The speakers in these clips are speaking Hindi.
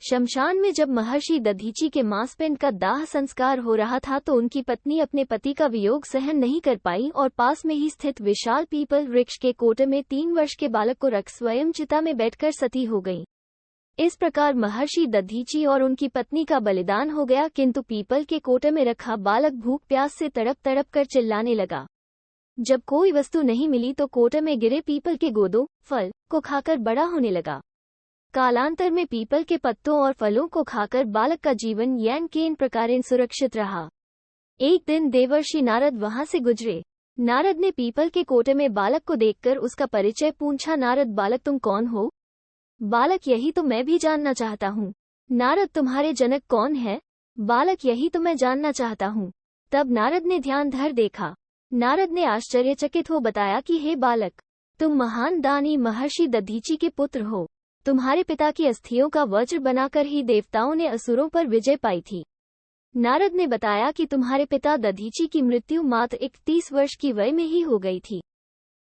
शमशान में जब महर्षि दधीची के मांसपिंड का दाह संस्कार हो रहा था तो उनकी पत्नी अपने पति का वियोग सहन नहीं कर पाई और पास में ही स्थित विशाल पीपल वृक्ष के कोटे में 3 वर्ष के बालक को रख स्वयं चिता में बैठकर सती हो गई। इस प्रकार महर्षि दधीची और उनकी पत्नी का बलिदान हो गया, किंतु पीपल के कोटे में रखा बालक भूख प्यास से तड़प तड़प कर चिल्लाने लगा। जब कोई वस्तु नहीं मिली तो कोटे में गिरे पीपल के गोदों, फल को खाकर बड़ा होने लगा। कालांतर में पीपल के पत्तों और फलों को खाकर बालक का जीवन यैन केन प्रकारेण सुरक्षित रहा। एक दिन देवर्षि नारद वहां से गुजरे। नारद ने पीपल के कोटे में बालक को देखकर उसका परिचय पूछा। नारद, बालक तुम कौन हो? बालक, यही तो मैं भी जानना चाहता हूँ। नारद, तुम्हारे जनक कौन है? बालक, यही तो मैं जानना चाहता हूँ। तब नारद ने ध्यान धर देखा। नारद ने आश्चर्यचकित हो बताया कि हे बालक, तुम महान दानी महर्षि दधीची के पुत्र हो। तुम्हारे पिता की अस्थियों का वज्र बनाकर ही देवताओं ने असुरों पर विजय पाई थी। नारद ने बताया कि तुम्हारे पिता दधीची की मृत्यु मात्र 31 वर्ष की वय में ही हो गई थी।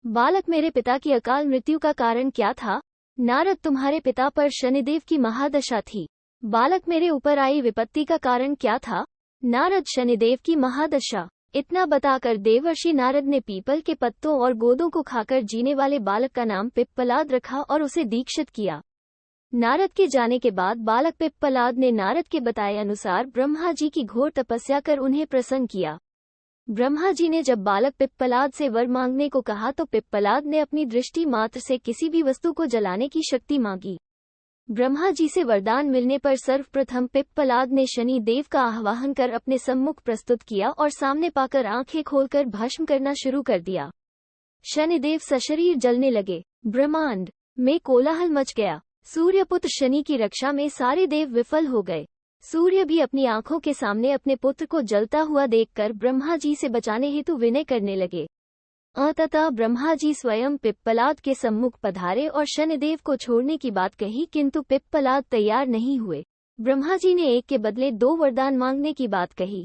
बालक, मेरे पिता की अकाल मृत्यु का कारण क्या था? नारद, तुम्हारे पिता पर शनिदेव की महादशा थी। बालक, मेरे ऊपर आई विपत्ति का कारण क्या था? नारद, शनिदेव की महादशा। इतना बताकर देवर्षि नारद ने पीपल के पत्तों और गोदों को खाकर जीने वाले बालक का नाम पिप्पलाद रखा और उसे दीक्षित किया। नारद के जाने के बाद बालक पिप्पलाद ने नारद के बताए अनुसार ब्रह्मा जी की घोर तपस्या कर उन्हें प्रसन्न किया। ब्रह्मा जी ने जब बालक पिप्पलाद से वर मांगने को कहा तो पिप्पलाद ने अपनी दृष्टि मात्र से किसी भी वस्तु को जलाने की शक्ति मांगी। ब्रह्मा जी से वरदान मिलने पर सर्वप्रथम पिप्पलाद ने शनि देव का आह्वान कर अपने सम्मुख प्रस्तुत किया और सामने पाकर आंखें खोलकर भस्म करना शुरू कर दिया। शनिदेव सशरीर जलने लगे। ब्रह्मांड में कोलाहल मच गया। सूर्यपुत्र शनि की रक्षा में सारे देव विफल हो गए। सूर्य भी अपनी आंखों के सामने अपने पुत्र को जलता हुआ देखकर ब्रह्मा जी से बचाने हेतु विनय करने लगे। अंततः ब्रह्मा जी स्वयं पिप्पलाद के सम्मुख पधारे और शनिदेव को छोड़ने की बात कही, किंतु पिप्पलाद तैयार नहीं हुए। ब्रह्मा जी ने एक के बदले 2 वरदान मांगने की बात कही।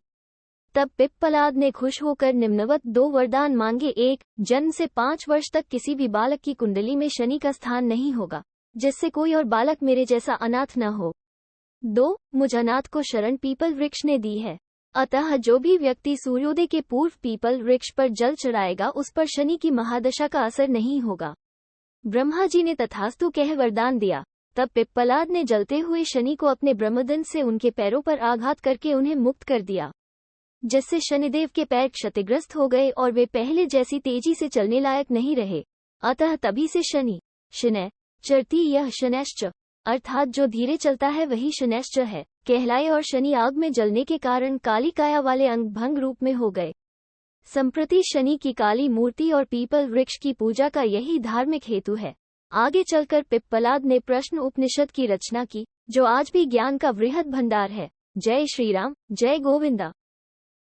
तब पिप्पलाद ने खुश होकर निम्नवत 2 वरदान मांगे। 1, जन्म से 5 वर्ष तक किसी भी बालक की कुंडली में शनि का स्थान नहीं होगा, जिससे कोई और बालक मेरे जैसा अनाथ न हो। 2, मुझ अनाथ को शरण पीपल वृक्ष ने दी है, अतः जो भी व्यक्ति सूर्योदय के पूर्व पीपल वृक्ष पर जल चढ़ाएगा उस पर शनि की महादशा का असर नहीं होगा। ब्रह्मा जी ने तथास्तु कह वरदान दिया। तब पिप्पलाद ने जलते हुए शनि को अपने ब्रह्मदंड से उनके पैरों पर आघात करके उन्हें मुक्त कर दिया, जिससे शनिदेव के पैर क्षतिग्रस्त हो गए और वे पहले जैसी तेजी से चलने लायक नहीं रहे। अतः तभी से शनि शनै चरती यह शनैश्च अर्थात जो धीरे चलता है वही शनैश्च है कहलाए और शनि आग में जलने के कारण काली काया वाले अंग भंग रूप में हो गए। संप्रति शनि की काली मूर्ति और पीपल वृक्ष की पूजा का यही धार्मिक हेतु है। आगे चलकर पिप्पलाद ने प्रश्न उपनिषद की रचना की, जो आज भी ज्ञान का वृहद भंडार है। जय श्री राम, जय गोविंदा।